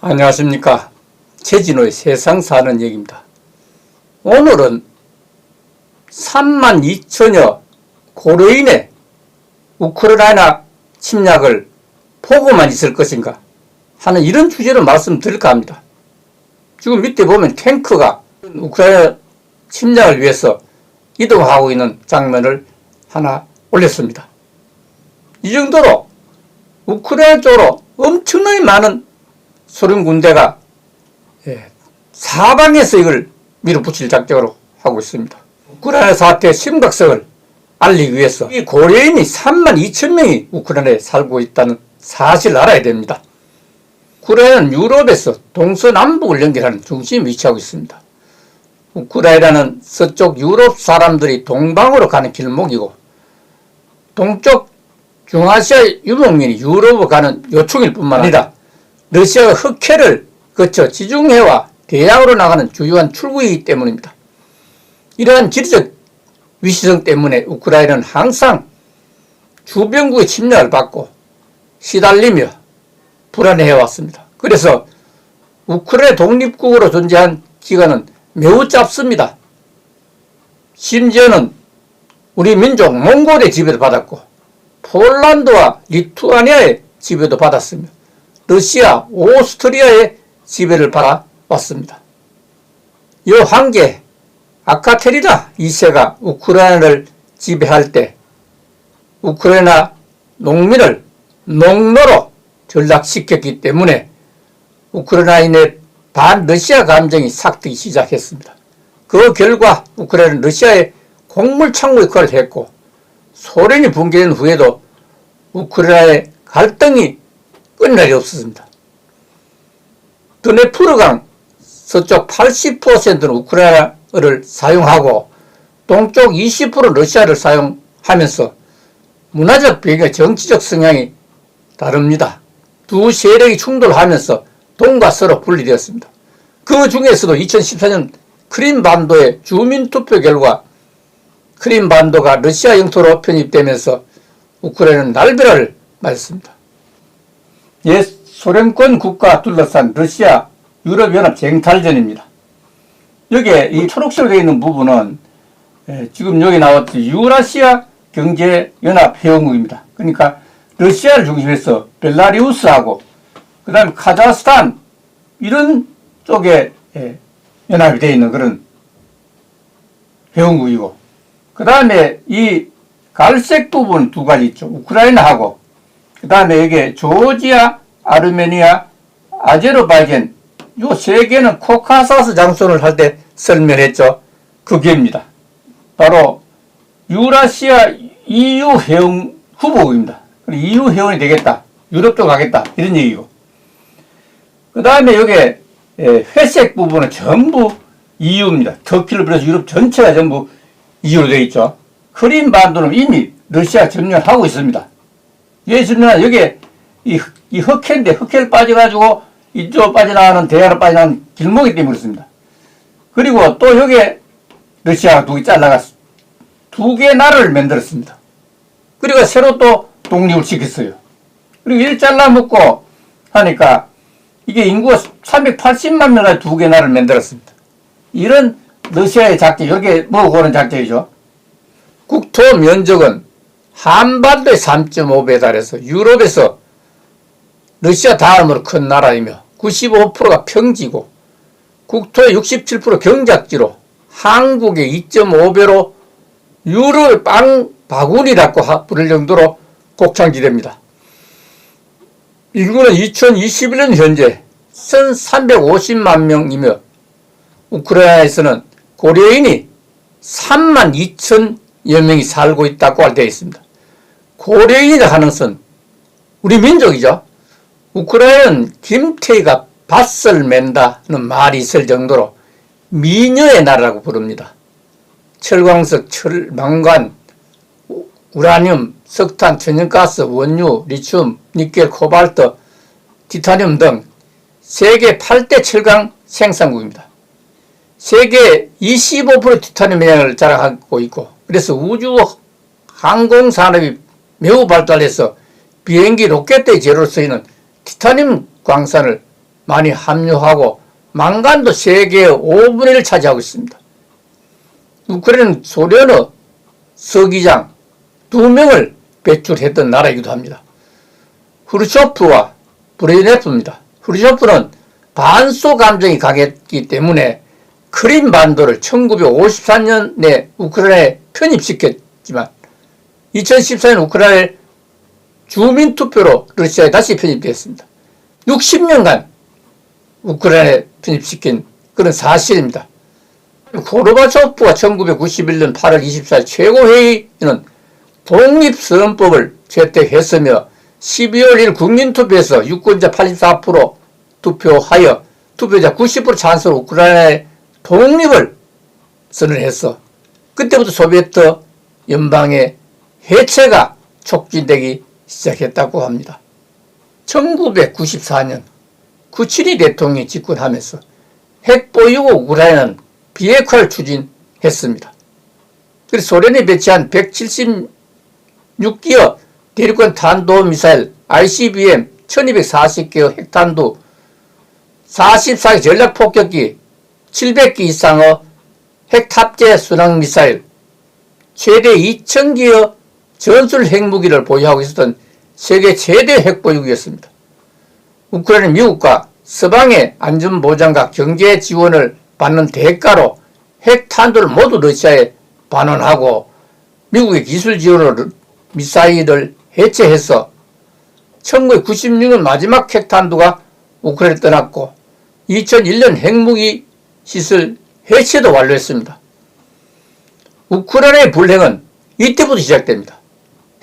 안녕하십니까. 최진호의 세상 사는 얘기입니다. 오늘은 32,000여 고려인의 우크라이나 침략을 보고만 있을 것인가 하는 이런 주제로 말씀드릴까 합니다. 지금 밑에 보면 탱크가 우크라이나 침략을 위해서 이동하고 있는 장면을 하나 올렸습니다. 이 정도로 우크라이나 쪽으로 엄청나게 많은 소련 군대가 사방에서 이걸 밀어붙일 작정으로 하고 있습니다. 우크라이나 사태의 심각성을 알리기 위해서 이 고려인이 32,000명이 우크라이나에 살고 있다는 사실을 알아야 됩니다. 우크라이나는 유럽에서 동서남북을 연결하는 중심에 위치하고 있습니다. 우크라이나는 서쪽 유럽 사람들이 동방으로 가는 길목이고 동쪽 중아시아 유목민이 유럽으로 가는 요충일 뿐만 아니라 러시아가 흑해를 거쳐 지중해와 대양으로 나가는 주요한 출구이기 때문입니다. 이러한 지리적 위치성 때문에 우크라이나는 항상 주변국의 침략을 받고 시달리며 불안해해왔습니다. 그래서 우크라이나 독립국으로 존재한 기간은 매우 짧습니다. 심지어는 우리 민족 몽골의 지배도 받았고 폴란드와 리투아니아의 지배도 받았으며 러시아, 오스트리아의 지배를 받아왔습니다. 이 황제 아카테리나 2세가 우크라이나를 지배할 때 우크라이나 농민을 농노로 전락시켰기 때문에 우크라이나인의 반러시아 감정이 삭히기 시작했습니다. 그 결과 우크라이나는 러시아의 곡물창고 역할을 했고 소련이 붕괴된 후에도 우크라이나의 갈등이 끝날이 없었습니다. 드네프르강 서쪽 80%는 우크라이나를 사용하고 동쪽 20%는 러시아를 사용하면서 문화적 배경, 정치적 성향이 다릅니다. 두 세력이 충돌하면서 동과 서로 분리되었습니다. 그 중에서도 2014년 크림반도의 주민투표 결과 크림반도가 러시아 영토로 편입되면서 우크라이나는 날벼락을 맞았습니다. 옛 소련권 국가 둘러싼 러시아 유럽연합 쟁탈전입니다. 여기에 이 초록색으로 되어 있는 부분은 지금 여기 나왔듯이 유라시아 경제연합 회원국입니다. 그러니까 러시아를 중심해서 벨라루스하고 그 다음에 카자흐스탄 이런 쪽에 연합이 되어 있는 그런 회원국이고 그 다음에 이 갈색 부분 두 가지 있죠. 우크라이나하고 그 다음에 여기 조지아, 아르메니아, 아제르바이잔 요 세 개는 코카사스 장소를 할 때 설명했죠. 그게입니다. 바로 유라시아 EU 회원 후보국입니다. EU 회원이 되겠다. 유럽도 가겠다. 이런 얘기고. 그 다음에 여기 회색 부분은 전부 EU입니다. 터키를 비롯해서 유럽 전체가 전부 EU로 되어 있죠. 크림반도는 이미 러시아 점령하고 있습니다. 왜 점령하냐? 여기 이 흑해인데 흑해를 빠져가지고 이쪽 빠져나가는 대야로 빠져나가는 길목이 때문에 그렇습니다. 그리고 또 여기 러시아가 두 개 잘라갔어. 두 개 나라를 만들었습니다. 그리고 새로 또 독립을 시켰어요. 그리고 이를 잘라먹고 하니까 이게 인구가 380만 명까지 두 개 나라를 만들었습니다. 이런 러시아의 작전, 여기에 먹어오는 작전이죠. 국토 면적은 한반도의 3.5배에 달해서 유럽에서 러시아 다음으로 큰 나라이며 95%가 평지고 국토의 67% 경작지로 한국의 2.5배로 유럽의 빵 바구니라고 부를 정도로 곡창지대입니다. 인구는 2021년 현재 1,350만 명이며 우크라이나에서는 고려인이 32,000여 명이 살고 있다고 알려져 있습니다. 고려인이라 하는 것은 우리 민족이죠. 우크라이나는 김태희가 밭을 맨다는 말이 있을 정도로 미녀의 나라라고 부릅니다. 철광석, 철망관, 우라늄, 석탄, 천연가스, 원유, 리튬, 니켈, 코발트, 티타늄 등 세계 8대 철강 생산국입니다. 세계 25% 티타늄 매장을 자랑하고 있고, 그래서 우주 항공 산업이 매우 발달해서 비행기 로켓의 재료로 쓰이는 티타늄 광산을 많이 함유하고, 망간도 세계의 5분의 1을 차지하고 있습니다. 우크라이나는 소련의 서기장 2명을 배출했던 나라이기도 합니다. 후르쇼프와 브레즈네프입니다. 후르쇼프는 반소 감정이 강했기 때문에 크림 반도를 1954년에 우크라이나에 편입시켰지만 2014년 우크라이나의 주민투표로 러시아에 다시 편입되었습니다. 60년간 우크라이나에 편입시킨 그런 사실입니다. 고르바초프가 1991년 8월 24일 최고회의는 독립선언법을 채택했으며 12월 1일 국민투표에서 유권자 84% 투표하여 투표자 90% 찬성으로 우크라이나의 독립을 선언했어. 그때부터 소비에트 연방의 해체가 촉진되기 시작했다고 합니다. 1994년 쿠치니 대통령이 집권하면서 핵보유국 우크라이나는 비핵화를 추진했습니다. 그래서 소련이 배치한 176기의 대륙간 탄도미사일 ICBM 1240개의 핵탄두 44개 전략폭격기 700기 이상의 핵탑재 순항미사일 최대 2000기의 전술 핵무기를 보유하고 있었던 세계 최대 핵보유국이었습니다. 우크라이나는 미국과 서방의 안전보장과 경제 지원을 받는 대가로 핵탄두를 모두 러시아에 반환하고 미국의 기술 지원으로 미사일을 해체해서 1996년 마지막 핵탄두가 우크라이나를 떠났고 2001년 핵무기 시설 해체도 완료했습니다. 우크라이나의 불행은 이때부터 시작됩니다.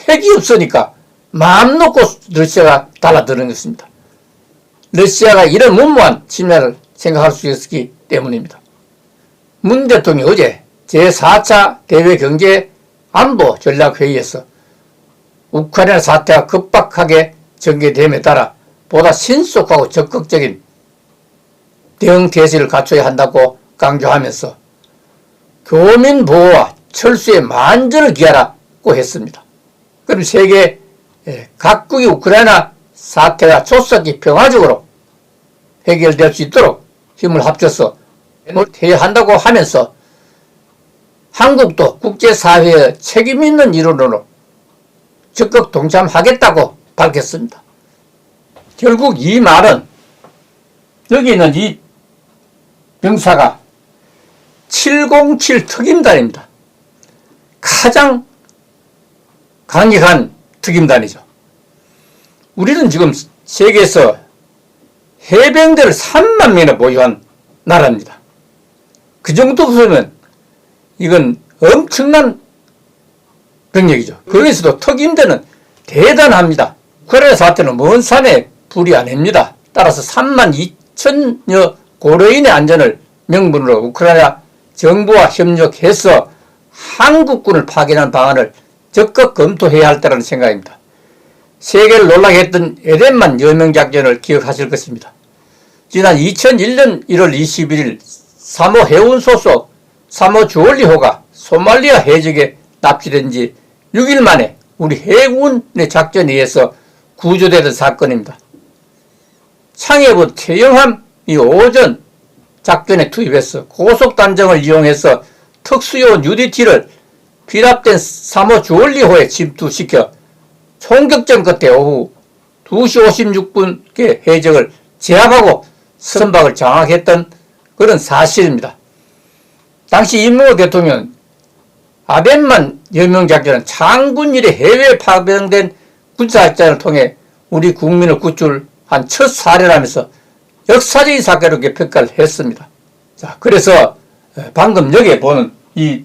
핵이 없으니까 마음 놓고 러시아가 달라드는 것입니다. 러시아가 이런 무모한 침략을 생각할 수 있었기 때문입니다. 문 대통령이 어제 제4차 대외경제안보 전략회의에서 우크라이나 사태가 급박하게 전개됨에 따라 보다 신속하고 적극적인 대응 태세를 갖춰야 한다고 강조하면서 교민 보호와 철수에 만전을 기하라고 했습니다. 그럼 세계 각국이 우크라이나 사태가 조속히 평화적으로 해결될 수 있도록 힘을 합쳐서 해야 한다고 하면서 한국도 국제사회의 책임있는 일원으로 적극 동참하겠다고 밝혔습니다. 결국 이 말은 여기 있는 이 병사가 707 특임단입니다. 가장 강력한 특임단이죠. 우리는 지금 세계에서 해병대를 3만 명이나 보유한 나라입니다. 그 정도 보면 이건 엄청난 병력이죠. 거기서도 특임대는 대단합니다. 우크라이나 사태는 먼 산에 불이 아닙니다. 따라서 3만 2천여 고려인의 안전을 명분으로 우크라이나 정부와 협력해서 한국군을 파견한 방안을 적극 검토해야 할 때라는 생각입니다. 세계를 놀라게 했던 에덴만 여명작전을 기억하실 것입니다. 지난 2001년 1월 21일 사모 해운 소속 사모 주얼리호가 소말리아 해적에 납치된 지 6일 만에 우리 해군의 작전에 의해서 구조되던 사건입니다. 창해부 최영함이 오전 작전에 투입해서 고속단정을 이용해서 특수요원 UDT를 피랍된 사모 주얼리호에 침투시켜 총격전 끝에 오후 2시 56분께 해적을 제압하고 선박을 장악했던 그런 사실입니다. 당시 이명호 대통령 아벤만 여명작전은 장군 일에 해외에 파병된 군사작전을 통해 우리 국민을 구출한 첫 사례라면서 역사적인 사건으로 평가를 했습니다. 자, 그래서 방금 여기에 보는 이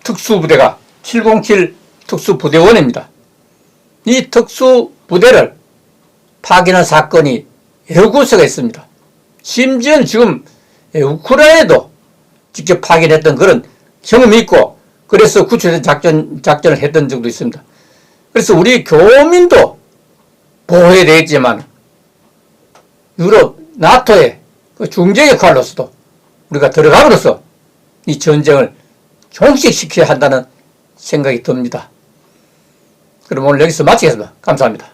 특수부대가 707 특수부대원입니다. 이 특수부대를 파견한 사건이 여러 곳에가 있습니다. 심지어는 지금 우크라이나에도 직접 파견했던 그런 경험이 있고, 그래서 구출된 작전을 했던 적도 있습니다. 그래서 우리 교민도 보호해야 되겠지만 유럽 나토의 그 중재 역할로서도 우리가 들어감으로써 이 전쟁을 종식시켜야 한다는 생각이 듭니다. 그럼 오늘 여기서 마치겠습니다. 감사합니다.